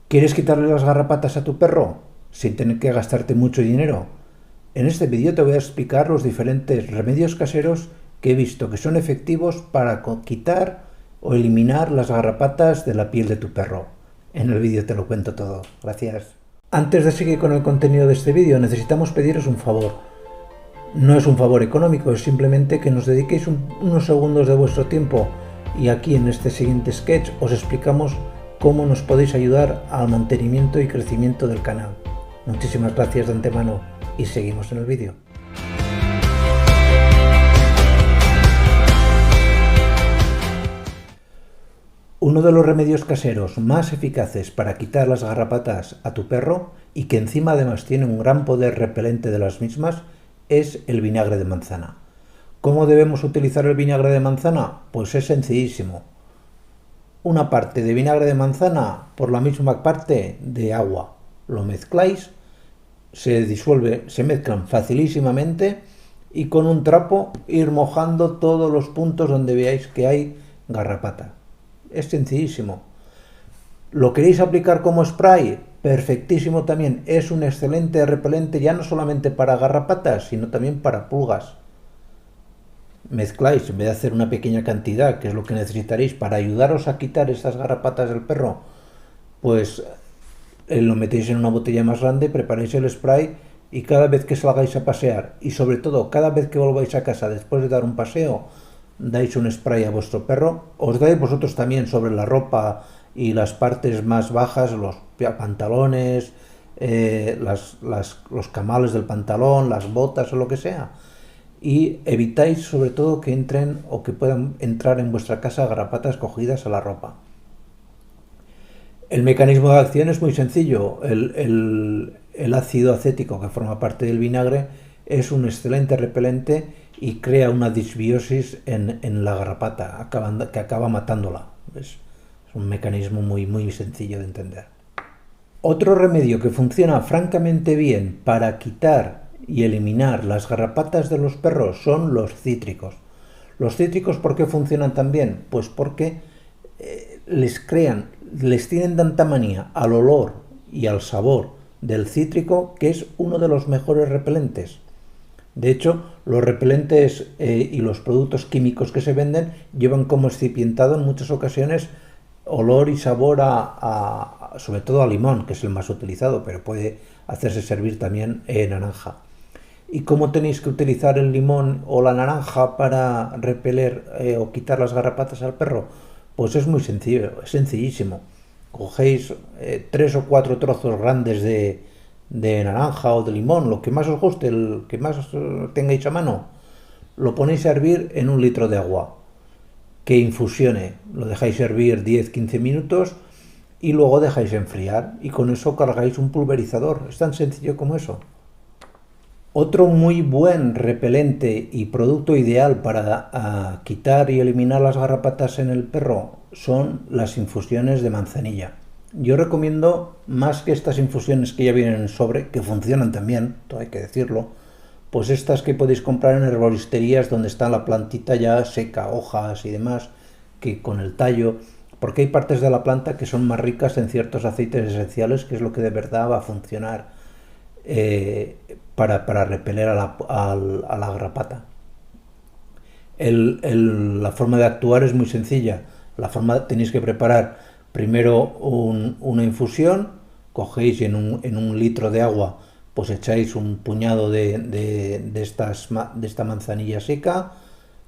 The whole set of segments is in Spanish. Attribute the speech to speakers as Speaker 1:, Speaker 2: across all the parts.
Speaker 1: ¿Quieres quitarle las garrapatas a tu perro sin tener que gastarte mucho dinero? En este vídeo te voy a explicar los diferentes remedios caseros que he visto que son efectivos para quitar o eliminar las garrapatas de la piel de tu perro. En el vídeo te lo cuento todo. Gracias. Antes de seguir con el contenido de este vídeo, necesitamos pediros un favor. No es un favor económico, es simplemente que nos dediquéis unos segundos de vuestro tiempo y aquí en este siguiente sketch os explicamos cómo nos podéis ayudar al mantenimiento y crecimiento del canal. Muchísimas gracias de antemano y seguimos en el vídeo. Uno de los remedios caseros más eficaces para quitar las garrapatas a tu perro y que encima además tiene un gran poder repelente de las mismas es el vinagre de manzana. ¿Cómo debemos utilizar el vinagre de manzana? Pues es sencillísimo. Una parte de vinagre de manzana por la misma parte de agua. Lo mezcláis, se disuelve, se mezclan facilísimamente y con un trapo ir mojando todos los puntos donde veáis que hay garrapata. Es sencillísimo. ¿Lo queréis aplicar como spray? Perfectísimo también. Es un excelente repelente ya no solamente para garrapatas, sino también para pulgas. Mezcláis, en vez de hacer una pequeña cantidad, que es lo que necesitaréis para ayudaros a quitar estas garrapatas del perro, pues lo metéis en una botella más grande, preparáis el spray y cada vez que salgáis a pasear y sobre todo cada vez que volváis a casa después de dar un paseo, dais un spray a vuestro perro. Os dais vosotros también sobre la ropa y las partes más bajas, los pantalones, los camales del pantalón, las botas o lo que sea. Y evitáis sobre todo que entren o que puedan entrar en vuestra casa garrapatas cogidas a la ropa. El mecanismo de acción es muy sencillo. El ácido acético que forma parte del vinagre es un excelente repelente y crea una disbiosis en la garrapata, que acaba matándola. Es un mecanismo muy sencillo de entender. Otro remedio que funciona francamente bien para quitar y eliminar las garrapatas de los perros son los cítricos. Los cítricos, ¿por qué funcionan tan bien? Pues porque les tienen tanta manía al olor y al sabor del cítrico que es uno de los mejores repelentes. De hecho, los repelentes y los productos químicos que se venden llevan como excipientado en muchas ocasiones olor y sabor sobre todo a limón, que es el más utilizado, pero puede hacerse servir también naranja. ¿Y cómo tenéis que utilizar el limón o la naranja para repeler o quitar las garrapatas al perro? Pues es muy sencillo, es sencillísimo. Cogéis 3 o 4 trozos grandes de naranja o de limón, lo que más os guste, el que más tengáis a mano, lo ponéis a hervir en 1 litro de agua, que infusione, lo dejáis hervir 10-15 minutos y luego dejáis enfriar y con eso cargáis un pulverizador. Es tan sencillo como eso. Otro muy buen repelente y producto ideal para quitar y eliminar las garrapatas en el perro son las infusiones de manzanilla. Yo recomiendo, más que estas infusiones que ya vienen en sobre, que funcionan también, todo hay que decirlo, pues estas que podéis comprar en herboristerías donde está la plantita ya seca, hojas y demás, que con el tallo, porque hay partes de la planta que son más ricas en ciertos aceites esenciales, que es lo que de verdad va a funcionar para repeler a la garrapata. La forma de actuar es muy sencilla. Tenéis que preparar primero una infusión, cogéis en un litro de agua, pues echáis un puñado de esta manzanilla seca,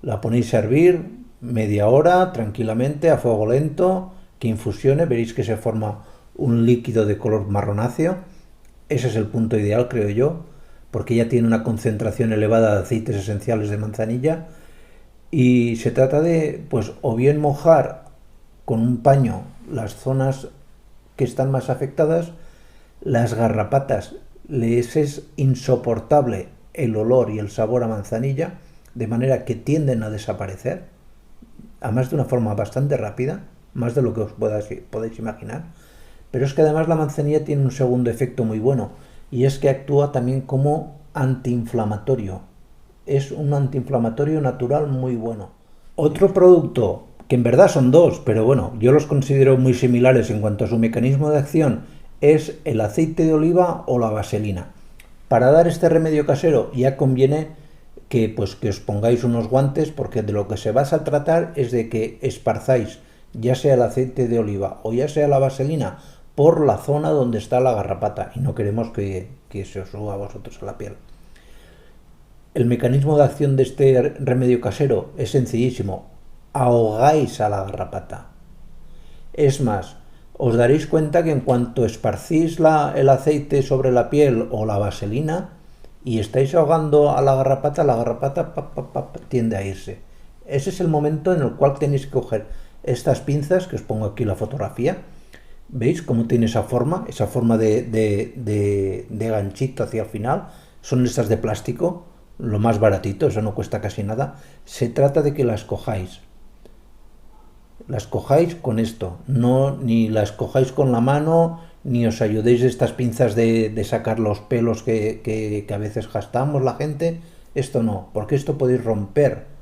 Speaker 1: la ponéis a hervir media hora tranquilamente a fuego lento, que infusione, veréis que se forma un líquido de color marronáceo. Ese es el punto ideal, creo yo, porque ya tiene una concentración elevada de aceites esenciales de manzanilla y se trata de, pues, o bien mojar con un paño las zonas que están más afectadas. Las garrapatas les es insoportable el olor y el sabor a manzanilla, de manera que tienden a desaparecer, además de una forma bastante rápida, más de lo que os podéis imaginar. Pero es que además la manzanilla tiene un segundo efecto muy bueno, y es que actúa también como antiinflamatorio. Es un antiinflamatorio natural muy bueno. Otro producto que en verdad son dos, pero bueno, yo los considero muy similares en cuanto a su mecanismo de acción, es el aceite de oliva o la vaselina. Para dar este remedio casero ya conviene que, pues, que os pongáis unos guantes, porque de lo que se va a tratar es de que esparzáis ya sea el aceite de oliva o ya sea la vaselina por la zona donde está la garrapata, y no queremos que se os suba a vosotros a la piel. El mecanismo de acción de este remedio casero es sencillísimo: ahogáis a la garrapata. Es más, os daréis cuenta que en cuanto esparcís el aceite sobre la piel o la vaselina y estáis ahogando a la garrapata tiende a irse. Ese es el momento en el cual tenéis que coger estas pinzas, que os pongo aquí la fotografía. ¿Veis cómo tiene esa forma? Esa forma de ganchito hacia el final. Son estas de plástico, lo más baratito, eso no cuesta casi nada. Se trata de que las cojáis con esto, no ni las cojáis con la mano, ni os ayudéis de estas pinzas de sacar los pelos que a veces gastamos la gente. Esto no, porque esto podéis romper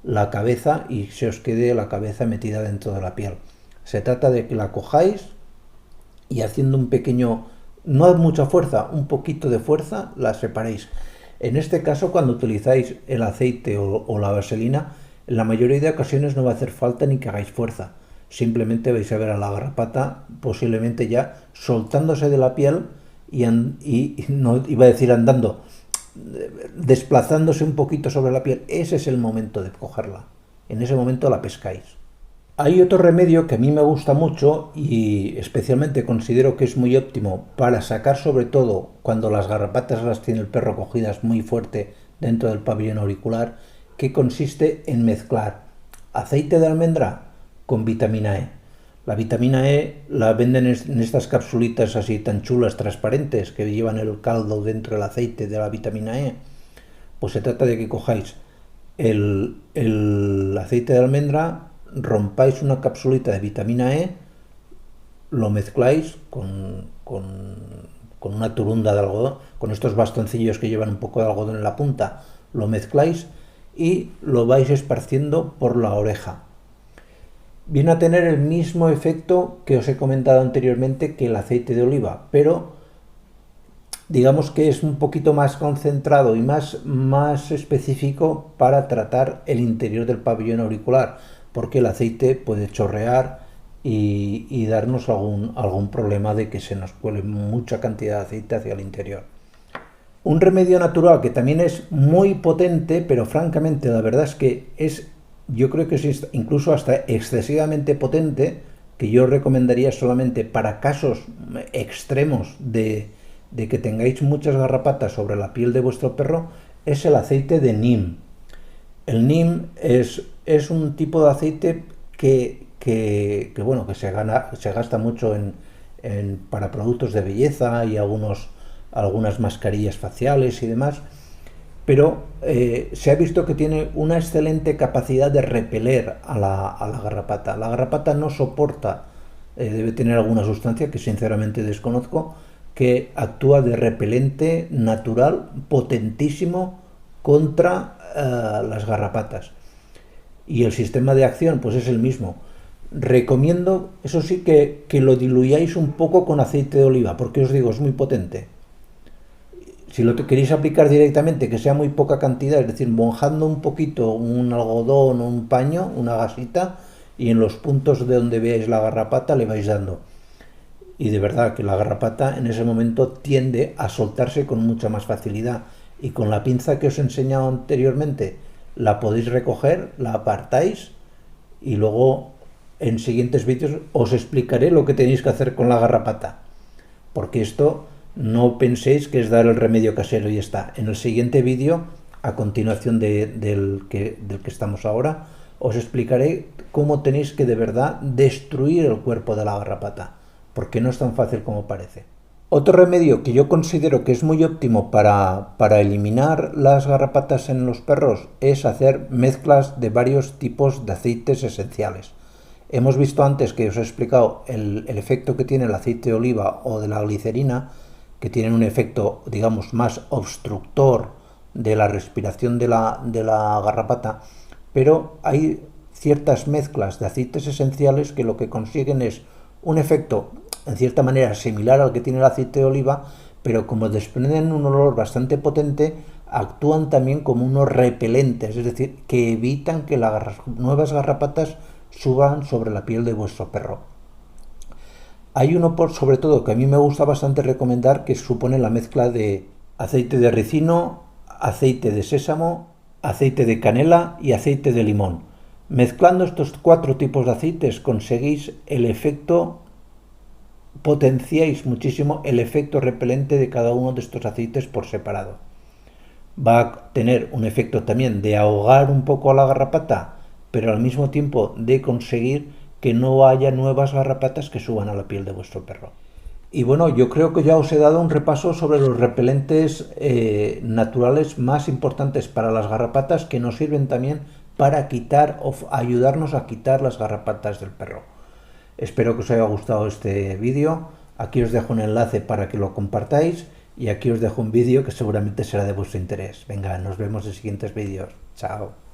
Speaker 1: la cabeza y se os quede la cabeza metida dentro de la piel. Se trata de que la cojáis y haciendo un pequeño, no mucha fuerza, un poquito de fuerza, la separéis. En este caso, cuando utilizáis el aceite o la vaselina, en la mayoría de ocasiones no va a hacer falta ni que hagáis fuerza. Simplemente vais a ver a la garrapata posiblemente ya soltándose de la piel y no iba a decir andando, desplazándose un poquito sobre la piel. Ese es el momento de cogerla. En ese momento la pescáis. Hay otro remedio que a mí me gusta mucho y especialmente considero que es muy óptimo para sacar, sobre todo cuando las garrapatas las tiene el perro cogidas muy fuerte dentro del pabellón auricular, que consiste en mezclar aceite de almendra con vitamina E. La vitamina E la venden en estas capsulitas así tan chulas, transparentes, que llevan el caldo dentro del aceite de la vitamina E. Pues se trata de que cojáis el aceite de almendra, rompáis una capsulita de vitamina E, lo mezcláis con una turunda de algodón, con estos bastoncillos que llevan un poco de algodón en la punta, lo mezcláis y lo vais esparciendo por la oreja. Viene a tener el mismo efecto que os he comentado anteriormente que el aceite de oliva, pero digamos que es un poquito más concentrado y más específico para tratar el interior del pabellón auricular, porque el aceite puede chorrear y darnos algún problema de que se nos cuele mucha cantidad de aceite hacia el interior. Un remedio natural que también es muy potente, pero francamente la verdad es que yo creo que es incluso hasta excesivamente potente, que yo recomendaría solamente para casos extremos de que tengáis muchas garrapatas sobre la piel de vuestro perro, es el aceite de neem. El neem es un tipo de aceite que se gasta mucho para productos de belleza y algunas mascarillas faciales y demás, pero se ha visto que tiene una excelente capacidad de repeler a la garrapata. La garrapata no soporta, debe tener alguna sustancia que sinceramente desconozco, que actúa de repelente natural potentísimo contra las garrapatas. Y el sistema de acción pues es el mismo. Recomiendo, eso sí, que lo diluyáis un poco con aceite de oliva, porque os digo, es muy potente. Si lo queréis aplicar directamente, que sea muy poca cantidad, es decir, mojando un poquito un algodón o un paño, una gasita, y en los puntos de donde veáis la garrapata le vais dando. Y de verdad que la garrapata en ese momento tiende a soltarse con mucha más facilidad. Y con la pinza que os he enseñado anteriormente, la podéis recoger, la apartáis y luego en siguientes vídeos os explicaré lo que tenéis que hacer con la garrapata. Porque esto no penséis que es dar el remedio casero y está. En el siguiente vídeo, a continuación del que estamos ahora, os explicaré cómo tenéis que de verdad destruir el cuerpo de la garrapata, porque no es tan fácil como parece. Otro remedio que yo considero que es muy óptimo para eliminar las garrapatas en los perros es hacer mezclas de varios tipos de aceites esenciales. Hemos visto antes que os he explicado el efecto que tiene el aceite de oliva o de la glicerina, que tienen un efecto, digamos, más obstructor de la respiración de la garrapata, pero hay ciertas mezclas de aceites esenciales que lo que consiguen es un efecto, en cierta manera, similar al que tiene el aceite de oliva, pero como desprenden un olor bastante potente, actúan también como unos repelentes, es decir, que evitan que las nuevas garrapatas suban sobre la piel de vuestro perro. Hay uno, sobre todo, que a mí me gusta bastante recomendar, que supone la mezcla de aceite de ricino, aceite de sésamo, aceite de canela y aceite de limón. Mezclando estos 4 tipos de aceites conseguís el efecto, potenciáis muchísimo el efecto repelente de cada uno de estos aceites por separado. Va a tener un efecto también de ahogar un poco a la garrapata, pero al mismo tiempo de conseguir que no haya nuevas garrapatas que suban a la piel de vuestro perro. Y bueno, yo creo que ya os he dado un repaso sobre los repelentes naturales más importantes para las garrapatas, que nos sirven también para quitar o ayudarnos a quitar las garrapatas del perro. Espero que os haya gustado este vídeo. Aquí os dejo un enlace para que lo compartáis y aquí os dejo un vídeo que seguramente será de vuestro interés. Venga, nos vemos en siguientes vídeos. Chao.